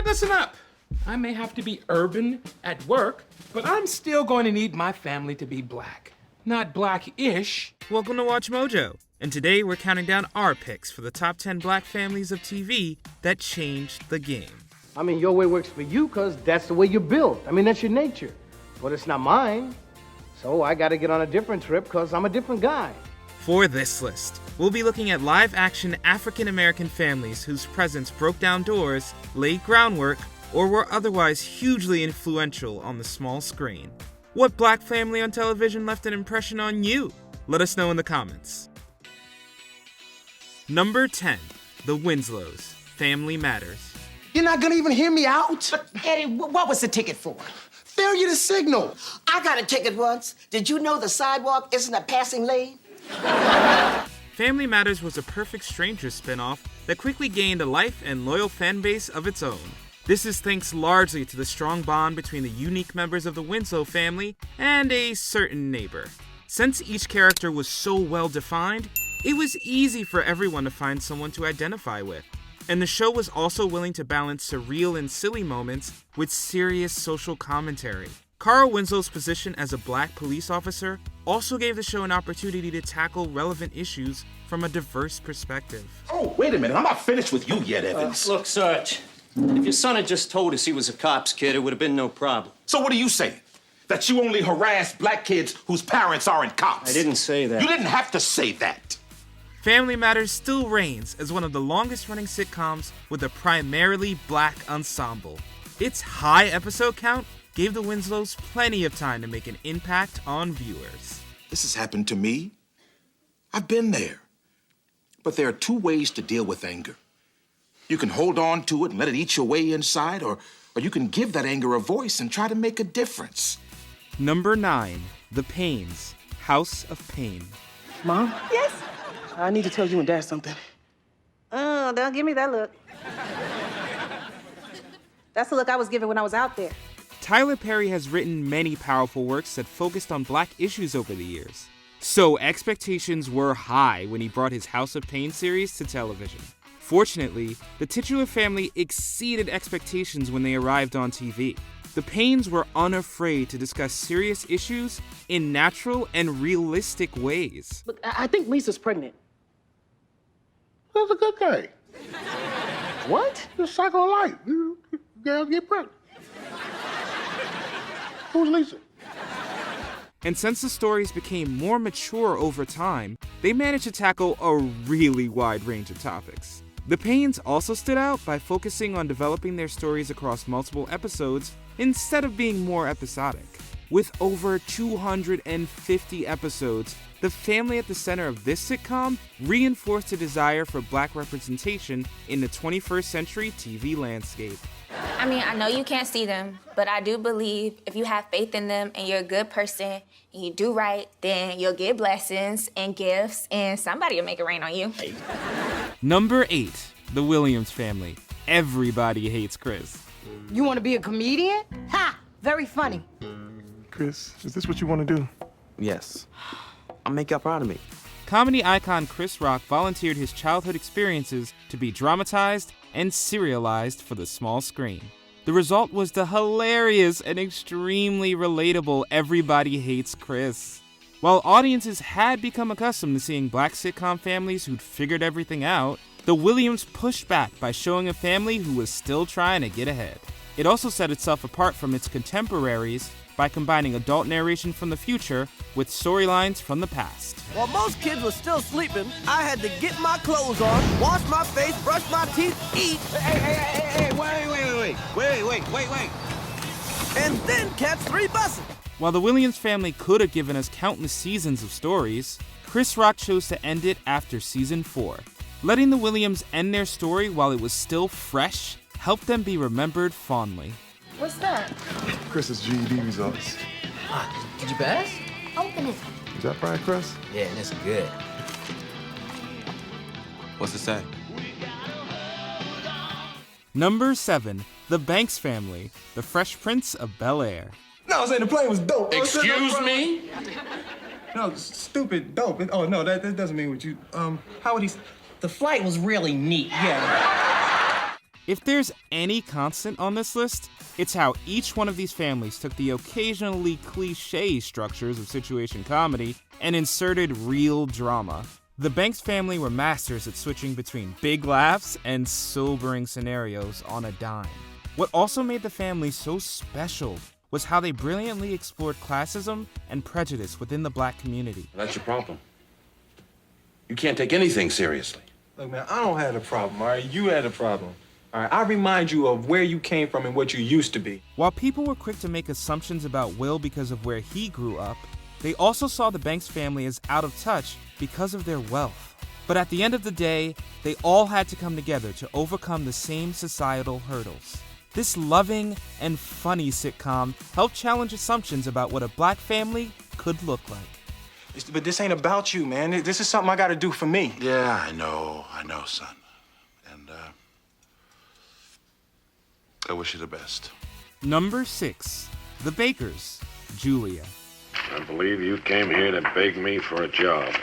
right, listen up. I may have to be urban at work, but I'm still going to need my family to be black. Not black-ish. Welcome to Watch Mojo, and today we're counting down our picks for the top 10 black families of TV that changed the game. I mean, your way works for you because that's the way you're built. I mean, that's your nature. But it's not mine. So I got to get on a different trip because I'm a different guy. For this list, we'll be looking at live-action African-American families whose presence broke down doors, laid groundwork, or were otherwise hugely influential on the small screen. What black family on television left an impression on you? Let us know in the comments. Number 10, The Winslows, Family Matters. You're not gonna even hear me out? But, Eddie, what was the ticket for? Failure to signal. I got a ticket once. Did you know the sidewalk isn't a passing lane? Family Matters was a Perfect Strangers spinoff that quickly gained a life and loyal fan base of its own. This is thanks largely to the strong bond between the unique members of the Winslow family and a certain neighbor. Since each character was so well defined, it was easy for everyone to find someone to identify with. And the show was also willing to balance surreal and silly moments with serious social commentary. Carl Winslow's position as a black police officer also gave the show an opportunity to tackle relevant issues from a diverse perspective. Oh, wait a minute. I'm not finished with you yet, Evans. Look, Sarge, if your son had just told us he was a cop's kid, it would have been no problem. So what are you saying? That you only harass black kids whose parents aren't cops? I didn't say that. You didn't have to say that. Family Matters still reigns as one of the longest-running sitcoms with a primarily black ensemble. Its high episode count gave the Winslows plenty of time to make an impact on viewers. This has happened to me. I've been there. But there are two ways to deal with anger. You can hold on to it and let it eat your way inside, or you can give that anger a voice and try to make a difference. Number 9, The Paynes, House of Pain. Mom? Yes? I need to tell you and Dad something. Oh, don't give me that look. That's the look I was given when I was out there. Tyler Perry has written many powerful works that focused on black issues over the years. So expectations were high when he brought his House of Pain series to television. Fortunately, the titular family exceeded expectations when they arrived on TV. The Paynes were unafraid to discuss serious issues in natural and realistic ways. Look, I think Lisa's pregnant. That's a good thing. What? The cycle of life. Girls get pregnant. Who's Lisa? And since the stories became more mature over time, they managed to tackle a really wide range of topics. The Paynes also stood out by focusing on developing their stories across multiple episodes instead of being more episodic. With over 250 episodes, the family at the center of this sitcom reinforced a desire for black representation in the 21st century TV landscape. I mean, I know you can't see them, but I do believe if you have faith in them and you're a good person and you do right, then you'll get blessings and gifts and somebody will make it rain on you. Number 8, The Williams Family. Everybody hates Chris. You want to be a comedian? Ha! Very funny. Chris, is this what you want to do? Yes. I'll make y'all proud of me. Comedy icon Chris Rock volunteered his childhood experiences to be dramatized and serialized for the small screen. The result was the hilarious and extremely relatable Everybody Hates Chris. While audiences had become accustomed to seeing black sitcom families who'd figured everything out, the Williams pushed back by showing a family who was still trying to get ahead. It also set itself apart from its contemporaries by combining adult narration from the future with storylines from the past. While most kids were still sleeping, I had to get my clothes on, wash my face, brush my teeth, eat. Hey, wait. And then catch 3 buses. While the Williams family could have given us countless seasons of stories, Chris Rock chose to end it after season 4. Letting the Williams end their story while it was still fresh helped them be remembered fondly. What's that? Chris's GED results. Did you pass? Open it. Is that right, Chris? Yeah, that's good. What's it say? Number 7, The Banks Family, The Fresh Prince of Bel-Air. No, I'm saying the plane was dope. Excuse me? No, stupid dope. Oh, no, that doesn't mean what you... how would he... The flight was really neat, yeah. If there's any constant on this list, it's how each one of these families took the occasionally cliché structures of situation comedy and inserted real drama. The Banks family were masters at switching between big laughs and sobering scenarios on a dime. What also made the family so special was how they brilliantly explored classism and prejudice within the black community. That's your problem. You can't take anything seriously. Look, man, I don't have a problem, all right? You had a problem. All right, I remind you of where you came from and what you used to be. While people were quick to make assumptions about Will because of where he grew up, they also saw the Banks family as out of touch because of their wealth. But at the end of the day, they all had to come together to overcome the same societal hurdles. This loving and funny sitcom helped challenge assumptions about what a black family could look like. But this ain't about you, man. This is something I gotta do for me. Yeah, I know, son. And, I wish you the best. Number 6, The Bakers, Julia. I believe you came here to beg me for a job.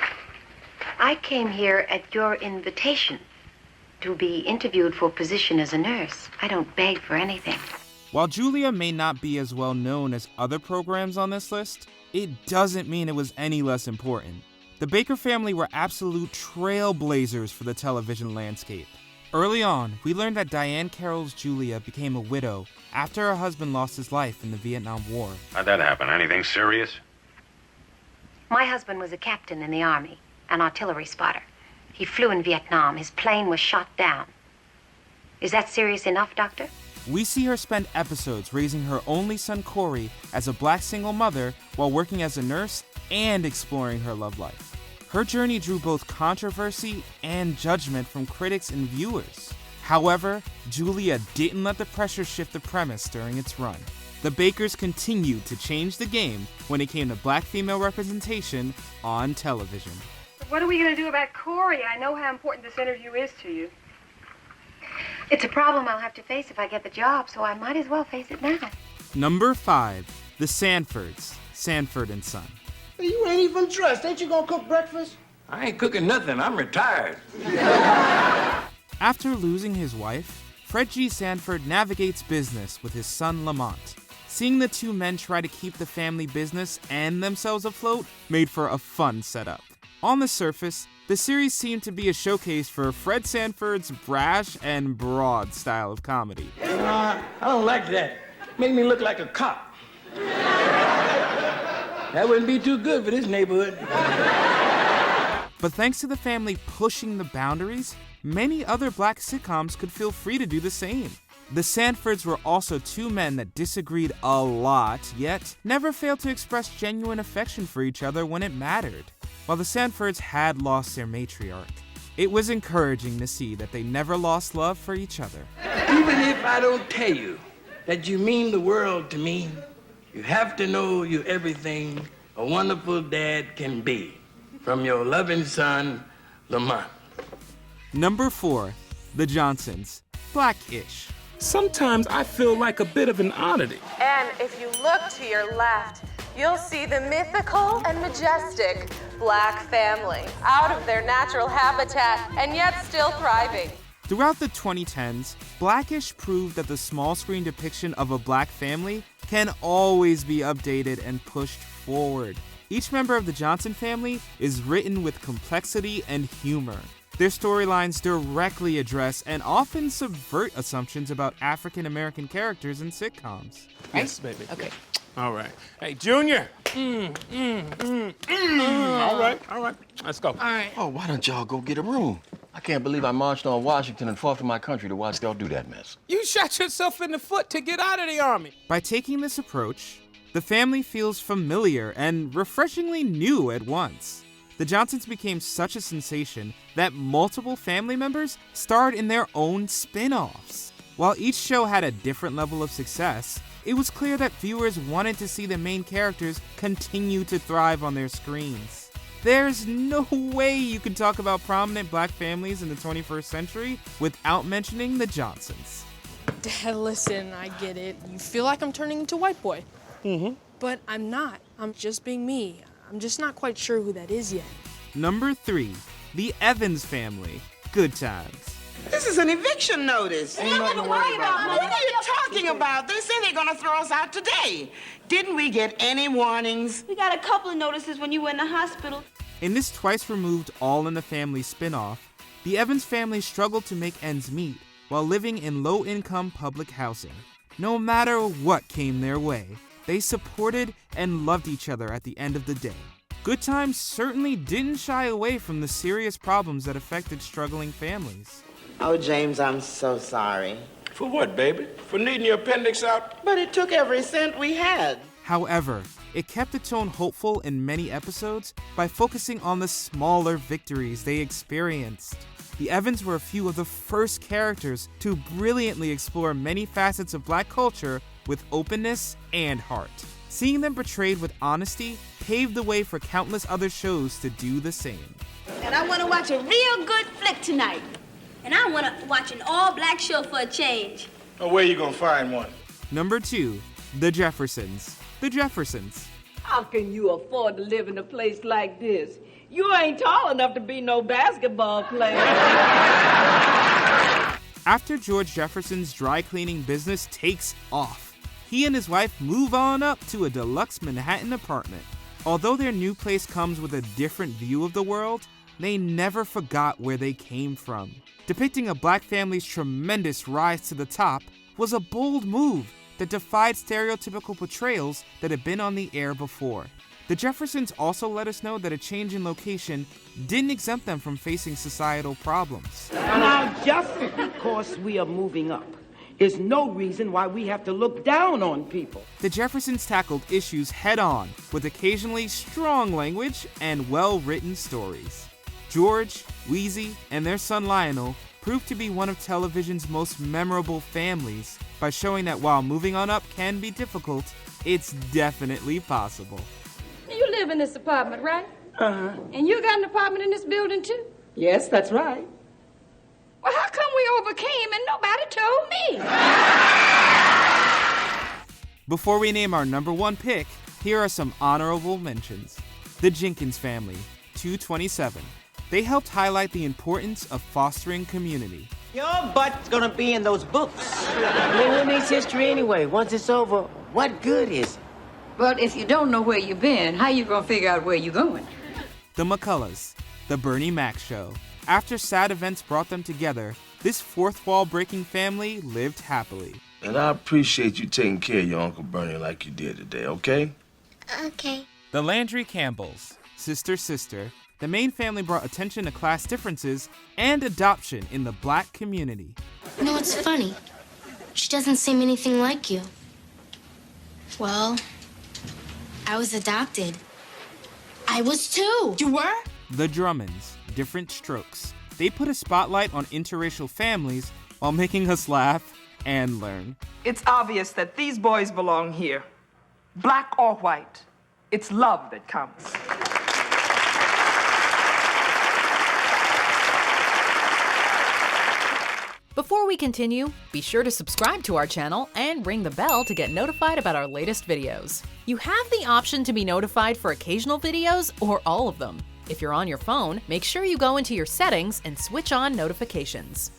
I came here at your invitation to be interviewed for a position as a nurse. I don't beg for anything. While Julia may not be as well known as other programs on this list, it doesn't mean it was any less important. The Baker family were absolute trailblazers for the television landscape. Early on, we learned that Diane Carroll's Julia became a widow after her husband lost his life in the Vietnam War. How'd that happen? Anything serious? My husband was a captain in the Army, an artillery spotter. He flew in Vietnam. His plane was shot down. Is that serious enough, Doctor? We see her spend episodes raising her only son Corey as a black single mother while working as a nurse and exploring her love life. Her journey drew both controversy and judgment from critics and viewers. However, Julia didn't let the pressure shift the premise during its run. The Bakers continued to change the game when it came to black female representation on television. What are we going to do about Corey? I know how important this interview is to you. It's a problem I'll have to face if I get the job, so I might as well face it now. Number 5, The Sanfords, Sanford and Son. You ain't even dressed. Ain't you gonna cook breakfast? I ain't cooking nothing. I'm retired. After losing his wife, Fred G. Sanford navigates business with his son Lamont. Seeing the two men try to keep the family business and themselves afloat made for a fun setup. On the surface, the series seemed to be a showcase for Fred Sanford's brash and broad style of comedy. I don't like that. Make me look like a cop. That wouldn't be too good for this neighborhood. But thanks to the family pushing the boundaries, many other black sitcoms could feel free to do the same. The Sanfords were also two men that disagreed a lot, yet never failed to express genuine affection for each other when it mattered. While the Sanfords had lost their matriarch, it was encouraging to see that they never lost love for each other. Even if I don't tell you that you mean the world to me, you have to know you're everything a wonderful dad can be. From your loving son, Lamont. Number 4, The Johnsons, Black-ish. Sometimes I feel like a bit of an oddity. And if you look to your left, you'll see the mythical and majestic Black family, out of their natural habitat and yet still thriving. Throughout the 2010s, Black-ish proved that the small screen depiction of a black family can always be updated and pushed forward. Each member of the Johnson family is written with complexity and humor. Their storylines directly address and often subvert assumptions about African American characters in sitcoms. Yes, baby. Okay. All right. Hey, Junior. All right. Let's go. All right. Oh, why don't y'all go get a room? I can't believe I marched on Washington and fought for my country to watch y'all do that mess. You shot yourself in the foot to get out of the Army. By taking this approach, the family feels familiar and refreshingly new at once. The Johnsons became such a sensation that multiple family members starred in their own spin-offs. While each show had a different level of success, it was clear that viewers wanted to see the main characters continue to thrive on their screens. There's no way you can talk about prominent black families in the 21st century without mentioning the Johnsons. Dad, listen, I get it. You feel like I'm turning into white boy. Mm-hmm. But I'm not. I'm just being me. I'm just not quite sure who that is yet. Number 3, The Evans Family, Good Times. This is an eviction notice. Ain't nothing to worry about, What are you talking about? They say they're gonna throw us out today. Didn't we get any warnings? We got a couple of notices when you were in the hospital. In this twice-removed All in the Family spin-off, the Evans family struggled to make ends meet while living in low-income public housing. No matter what came their way, they supported and loved each other at the end of the day. Good Times certainly didn't shy away from the serious problems that affected struggling families. Oh, James, I'm so sorry. For what, baby? For needing your appendix out? But it took every cent we had. However, it kept the tone hopeful in many episodes by focusing on the smaller victories they experienced. The Evans were a few of the first characters to brilliantly explore many facets of Black culture with openness and heart. Seeing them portrayed with honesty paved the way for countless other shows to do the same. And I want to watch a real good flick tonight. And I want to watch an all-black show for a change. Oh, where you gonna find one? Number 2, The Jeffersons. The Jeffersons. How can you afford to live in a place like this? You ain't tall enough to be no basketball player. After George Jefferson's dry cleaning business takes off, he and his wife move on up to a deluxe Manhattan apartment. Although their new place comes with a different view of the world, they never forgot where they came from. Depicting a Black family's tremendous rise to the top was a bold move that defied stereotypical portrayals that had been on the air before. The Jeffersons also let us know that a change in location didn't exempt them from facing societal problems. Now, just because we are moving up is no reason why we have to look down on people. The Jeffersons tackled issues head-on with occasionally strong language and well-written stories. George, Wheezy, and their son Lionel proved to be one of television's most memorable families by showing that while moving on up can be difficult, it's definitely possible. You live in this apartment, right? Uh-huh. And you got an apartment in this building, too? Yes, that's right. Well, how come we overcame and nobody told me? Before we name our number 1 pick, here are some honorable mentions. The Jenkins Family, 227. They helped highlight the importance of fostering community. Your butt's gonna be in those books. I mean, who needs history anyway? Once it's over, what good is it? Well, if you don't know where you've been, how you gonna figure out where you're going? The McCulloughs, The Bernie Mac Show. After sad events brought them together, this fourth wall breaking family lived happily. And I appreciate you taking care of your Uncle Bernie like you did today, okay? Okay. The Landry Campbells, Sister Sister. The main family brought attention to class differences and adoption in the Black community. You know what's funny? She doesn't seem anything like you. Well, I was adopted. I was too. You were? The Drummonds, Different Strokes. They put a spotlight on interracial families while making us laugh and learn. It's obvious that these boys belong here. Black or white, it's love that counts. Before we continue, be sure to subscribe to our channel and ring the bell to get notified about our latest videos. You have the option to be notified for occasional videos or all of them. If you're on your phone, make sure you go into your settings and switch on notifications.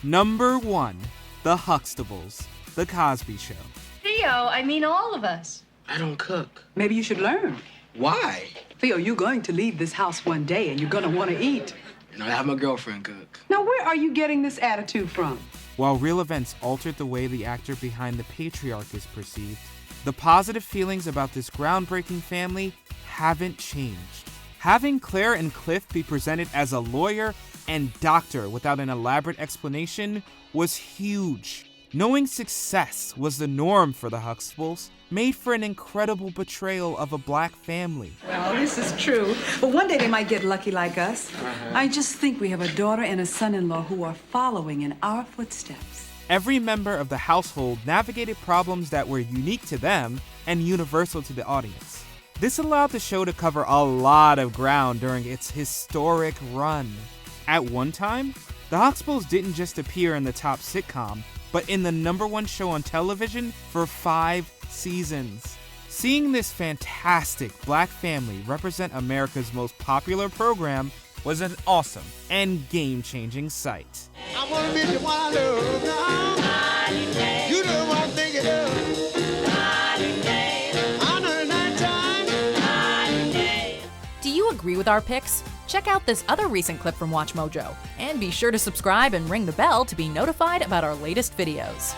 Number 1, The Huxtables, The Cosby Show. Theo, I mean all of us. I don't cook. Maybe you should learn. Why? Theo, you're going to leave this house one day and you're going to want to eat. And I have my girlfriend cook. Now, where are you getting this attitude from? While real events altered the way the actor behind the patriarch is perceived, the positive feelings about this groundbreaking family haven't changed. Having Claire and Cliff be presented as a lawyer and doctor without an elaborate explanation was huge. Knowing success was the norm for the Huxtables made for an incredible portrayal of a Black family. Well, this is true. But one day they might get lucky like us. I just think we have a daughter and a son-in-law who are following in our footsteps. Every member of the household navigated problems that were unique to them and universal to the audience. This allowed the show to cover a lot of ground during its historic run. At one time, the Huxtables didn't just appear in the top sitcom, but in the number 1 show on television for 5 seasons. Seeing this fantastic Black family represent America's most popular program was an awesome and game-changing sight. I wanna be the one I love now. You know what I'm thinking of. Do you agree with our picks? Check out this other recent clip from WatchMojo, and be sure to subscribe and ring the bell to be notified about our latest videos.